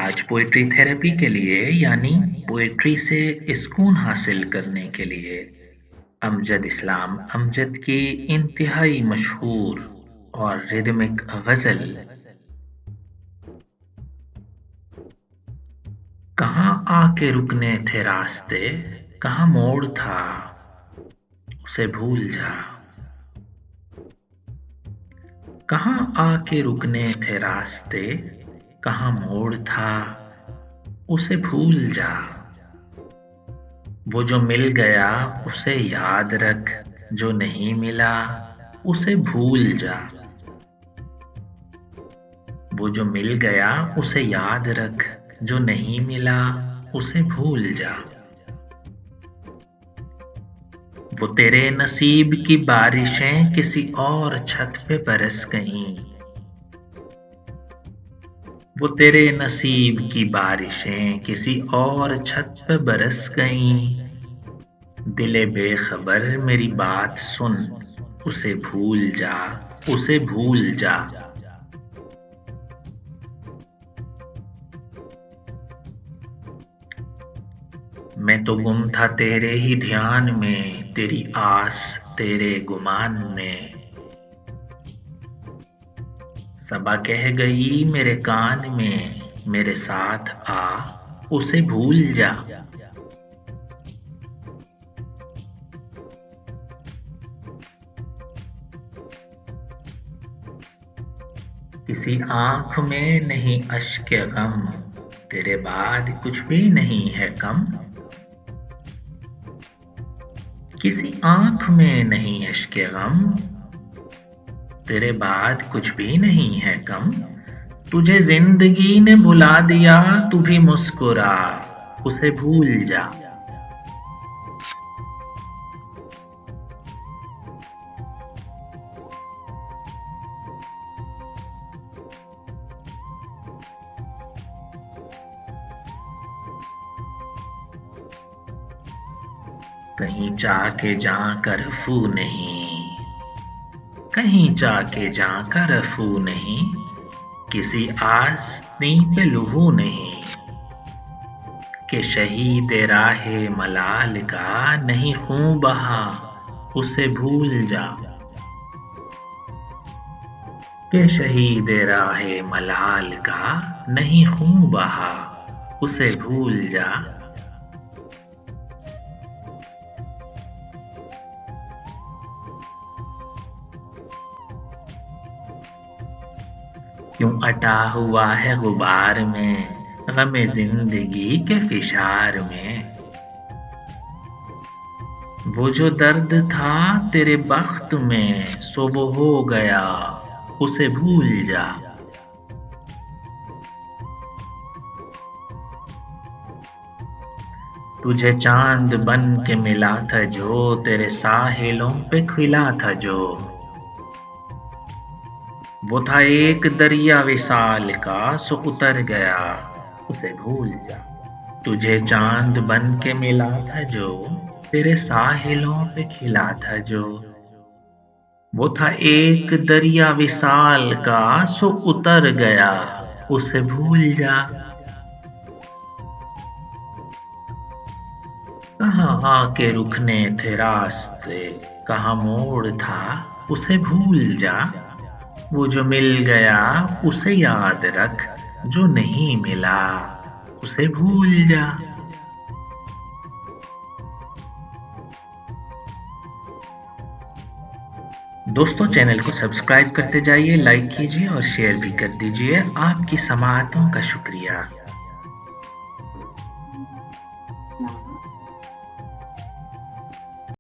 आज poetry therapy के लिए यानी पोएट्री से सुकून हासिल करने के लिए अमजद इस्लाम अमजद की इंतहाई मशहूर और रिदमिक गज़ल। कहाँ आके रुकने थे रास्ते, कहाँ मोड़ था उसे भूल जा। कहाँ आके रुकने थे रास्ते, कहाँ मोड़ था उसे भूल जा। वो जो मिल गया उसे याद रख, जो नहीं मिला उसे भूल जा। वो जो मिल गया उसे याद रख, जो नहीं मिला उसे भूल जा। वो तेरे नसीब की बारिशें किसी और छत पे बरस गईं। वो तेरे नसीब की बारिशें किसी और छत पे बरस गईं। दिले बेखबर मेरी बात सुन, उसे भूल जा, उसे भूल जा। मैं तो गुम था तेरे ही ध्यान में, तेरी आस तेरे गुमान में। सबा कह गई मेरे कान में, मेरे साथ आ उसे भूल जा। किसी आँख में नहीं अश्क गम, तेरे बाद कुछ भी नहीं है कम। किसी आँख में नहीं अश्क गम, तेरे बाद कुछ भी नहीं है कम। तुझे जिंदगी ने भुला दिया, तू भी मुस्कुरा उसे भूल जा। कहीं जाके जाकर रफू नहीं, कहीं जाके जाकर रफू नहीं, किसी आस्ती पे लहू नहीं। कि शहीद राहे मलाल का नहीं खून बहा उसे भूल जा। कि शहीद राहे मलाल का नहीं खून बहा उसे भूल जा। क्यों अटा हुआ है गुबार में, गमे जिंदगी के फिशार में। वो जो दर्द था तेरे बख्त में, सो वो हो गया उसे भूल जा। तुझे चांद बन के मिला था जो, तेरे साहिलों पे खिला था जो। वो था एक दरिया विशाल का, सो उतर गया उसे भूल जा। तुझे चांद बन के मिला था जो, तेरे साहिलों पे खिला था जो। वो था एक दरिया विशाल का, सो उतर गया उसे भूल जा। कहाँ आके रुकने थे रास्ते, कहाँ मोड़ था उसे भूल जा। वो जो मिल गया उसे याद रख, जो नहीं मिला उसे भूल जा। दोस्तों, चैनल को सब्सक्राइब करते जाइए, लाइक कीजिए और शेयर भी कर दीजिए। आपकी समाअतों का शुक्रिया।